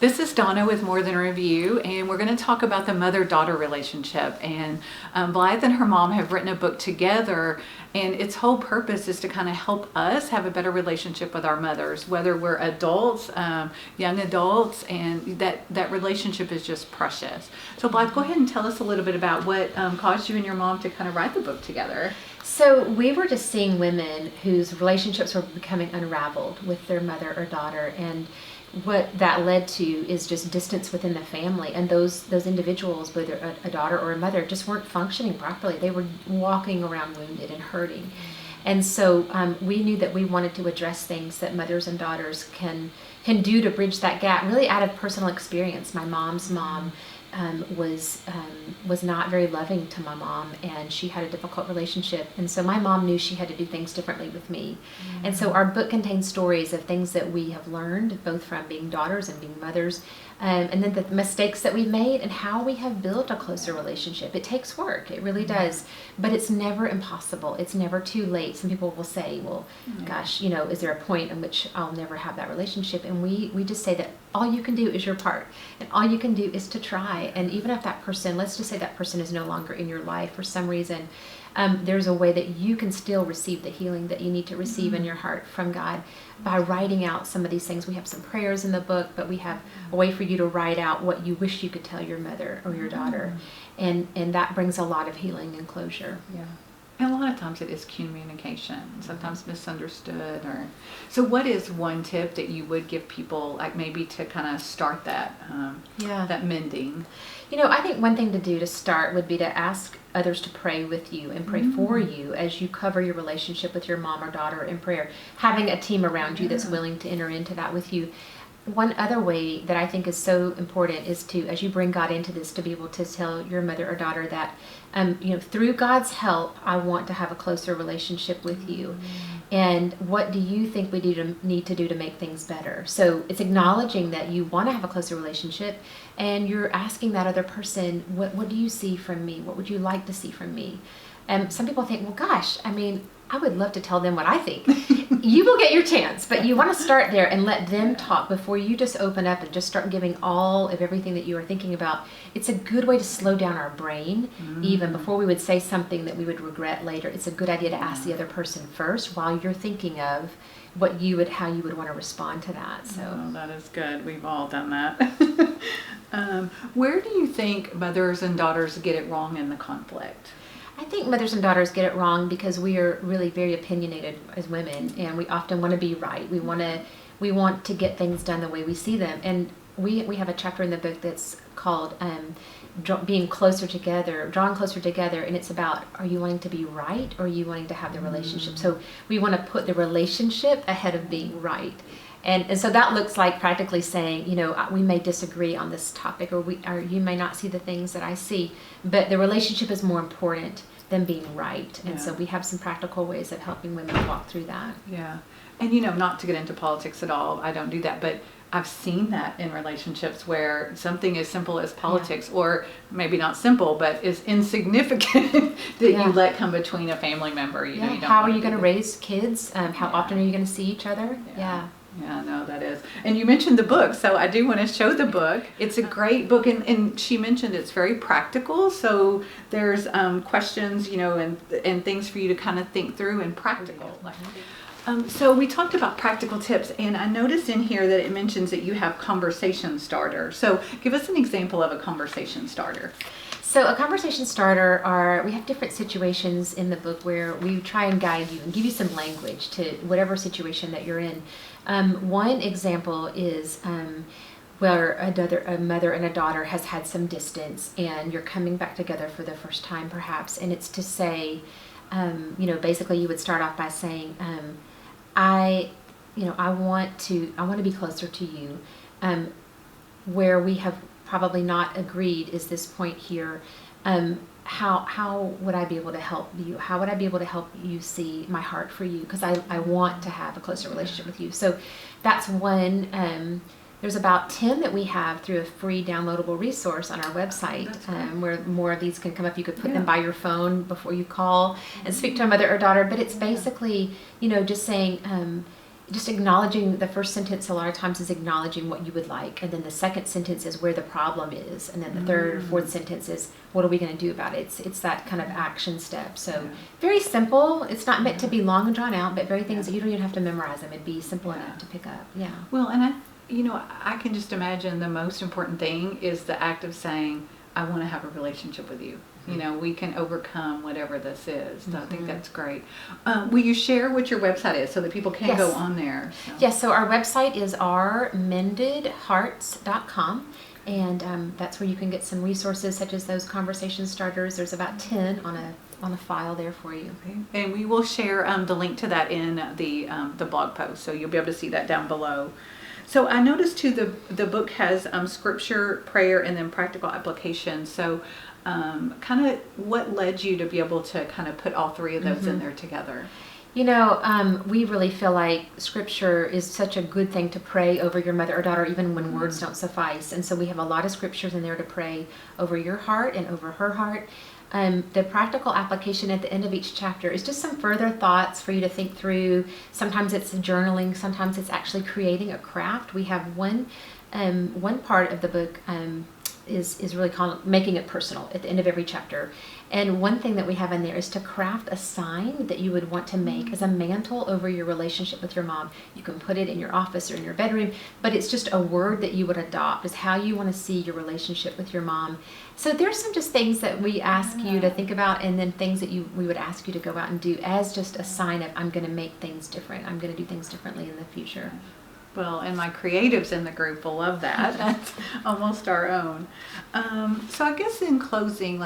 This is Donna with More Than a Review, and we're going to talk about the mother-daughter relationship. And Blythe and her mom have written a book together, and its whole purpose is to kind of help us have a better relationship with our mothers, whether we're adults, young adults, and that relationship is just precious. So Blythe, go ahead and tell us a little bit about what caused you and your mom to kind of write the book together. So we were just seeing women whose relationships were becoming unraveled with their mother or daughter, and what that led to is just distance within the family, and those individuals, whether a daughter or a mother, just weren't functioning properly. They were walking around wounded and hurting. And so we knew that we wanted to address things that mothers and daughters can do to bridge that gap, really out of personal experience. My mom's mom was not very loving to my mom, and she had a difficult relationship, and so my mom knew she had to do things differently with me. And so our book contains stories of things that we have learned, both from being daughters and being mothers, and then the mistakes that we've made and how we have built a closer relationship. It takes work, it really does, but it's never impossible. It's never too late. Some people will say, well, gosh, is there a point in which I'll never have that relationship? And we just say that all you can do is your part, and all you can do is to try. And even if that person, let's just say that person is no longer in your life for some reason, there's a way that you can still receive the healing that you need to receive in your heart from God by writing out some of these things. We have some prayers in the book, but we have a way for you to write out what you wish you could tell your mother or your daughter. And that brings a lot of healing and closure. Yeah. And a lot of times it is communication, sometimes misunderstood. So what is one tip that you would give people, like maybe to kind of start that mending? I think one thing to do to start would be to ask others to pray with you and pray for you as you cover your relationship with your mom or daughter in prayer. Having a team around you that's willing to enter into that with you. One other way that I think is so important is to, as you bring God into this, to be able to tell your mother or daughter that, through God's help, I want to have a closer relationship with you. And what do you think we need to do to make things better? So it's acknowledging that you want to have a closer relationship, and you're asking that other person, what do you see from me? What would you like to see from me? And some people think, well, gosh, I would love to tell them what I think. You will get your chance, but you want to start there and let them talk before you just open up and just start giving all of everything that you are thinking about. It's a good way to slow down our brain, even before we would say something that we would regret later. It's a good idea to ask the other person first while you're thinking of how you would want to respond to that. So that is good. We've all done that. Where do you think mothers and daughters get it wrong in the conflict? I think mothers and daughters get it wrong because we are really very opinionated as women, and we often want to be right. We want to get things done the way we see them. And we have a chapter in the book that's called drawing closer together, and it's about, are you wanting to be right, or are you wanting to have the relationship? So we want to put the relationship ahead of being right. And so that looks like practically saying, we may disagree on this topic, or you may not see the things that I see, but the relationship is more important than being right. And so we have some practical ways of helping women walk through that. Yeah. And, not to get into politics at all, I don't do that, but I've seen that in relationships where something as simple as politics, or maybe not simple, but is insignificant that you let come between a family member. You don't How are you going to raise kids? How often are you going to see each other? Yeah, no, that is. And you mentioned the book, so I do want to show the book. It's a great book, and she mentioned it's very practical, so there's questions, and things for you to kind of think through, and practical. So we talked about practical tips, and I noticed in here that it mentions that you have conversation starter. So give us an example of a conversation starter. So a conversation starter we have different situations in the book where we try and guide you and give you some language to whatever situation that you're in. One example is where a mother and a daughter has had some distance, and you're coming back together for the first time perhaps, and it's to say, basically you would start off by saying, I want to be closer to you. Where we have probably not agreed is this point here. How would I be able to help you? How would I be able to help you see my heart for you? Because I want to have a closer relationship with you. So that's one. There's about 10 that we have through a free downloadable resource on our website, where more of these can come up. You could put them by your phone before you call and speak to a mother or daughter. But it's basically, just saying, just acknowledging the first sentence a lot of times is acknowledging what you would like, and then the second sentence is where the problem is, and then the third or fourth sentence is what are we going to do about it. It's that kind of action step. So very simple. It's not meant to be long and drawn out, but very things that you don't even have to memorize them. It'd be simple enough to pick up. Yeah. Well, and I can just imagine the most important thing is the act of saying, I want to have a relationship with you. We can overcome whatever this is. So I think that's great. Will you share what your website is so that people can go on there? So. Yes, so our website is ourmendedhearts.com. And that's where you can get some resources such as those conversation starters. There's about 10 on a file there for you. Okay. And we will share the link to that in the blog post. So you'll be able to see that down below. So I noticed too the book has scripture, prayer, and then practical application. So kind of what led you to be able to kind of put all three of those in there together? We really feel like scripture is such a good thing to pray over your mother or daughter, even when words don't suffice. And so we have a lot of scriptures in there to pray over your heart and over her heart. The practical application at the end of each chapter is just some further thoughts for you to think through. Sometimes it's journaling, sometimes it's actually creating a craft. We have one part of the book is really called making it personal at the end of every chapter. And one thing that we have in there is to craft a sign that you would want to make as a mantle over your relationship with your mom. You can put it in your office or in your bedroom, but it's just a word that you would adopt is how you want to see your relationship with your mom. So there's some just things that we ask you to think about, and then things that we would ask you to go out and do as just a sign of, I'm going to make things different. I'm going to do things differently in the future. Well, and my creatives in the group will love that. That's almost our own. So I guess in closing,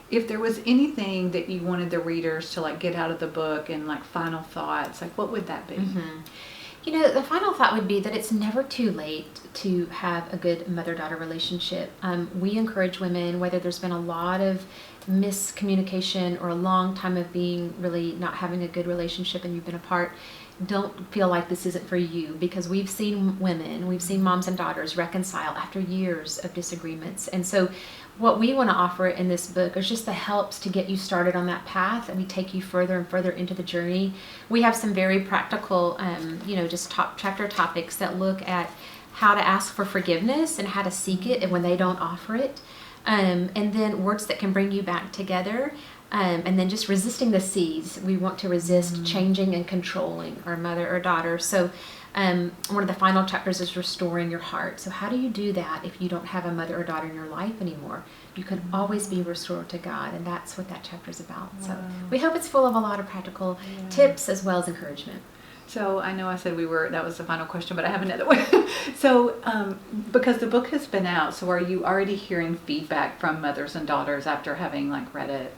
if there was anything that you wanted the readers to get out of the book and final thoughts, what would that be? The final thought would be that it's never too late to have a good mother-daughter relationship. We encourage women, whether there's been a lot of miscommunication or a long time of being really not having a good relationship and you've been apart, don't feel like this isn't for you, because we've seen moms and daughters reconcile after years of disagreements. And so what we want to offer in this book is just the helps to get you started on that path, and we take you further and further into the journey. We have some very practical, just top chapter topics that look at how to ask for forgiveness and how to seek it and when they don't offer it. And then words that can bring you back together. And then just resisting the C's. We want to resist changing and controlling our mother or daughter. So one of the final chapters is restoring your heart. So how do you do that if you don't have a mother or daughter in your life anymore? You can always be restored to God, and that's what that chapter is about. Wow. So we hope it's full of a lot of practical tips as well as encouragement. So I know I said that was the final question, but I have another one. So because the book has been out, so are you already hearing feedback from mothers and daughters after having read it?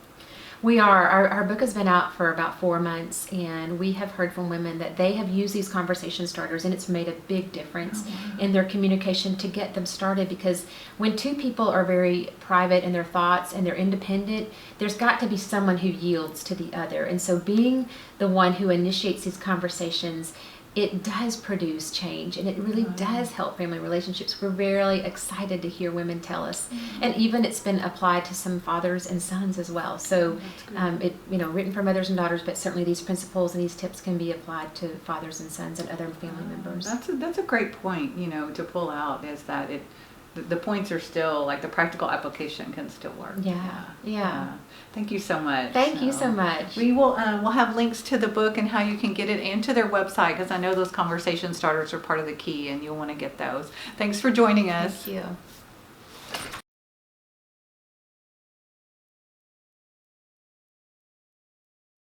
We are. Our book has been out for about 4 months, and we have heard from women that they have used these conversation starters, and it's made a big difference in their communication to get them started. Because when two people are very private in their thoughts and they're independent, there's got to be someone who yields to the other. And so being the one who initiates these conversations, it does produce change, and it really does help family relationships. We're really excited to hear women tell us, and even it's been applied to some fathers and sons as well. So, written for mothers and daughters, but certainly these principles and these tips can be applied to fathers and sons and other family members. That's a great point, to pull out, is that the points are still the practical application can still work. Yeah. Thank you so much. Thank you so much. We will we'll have links to the book and how you can get it, and to their website, because I know those conversation starters are part of the key and you'll want to get those. Thanks for joining us. Thank you.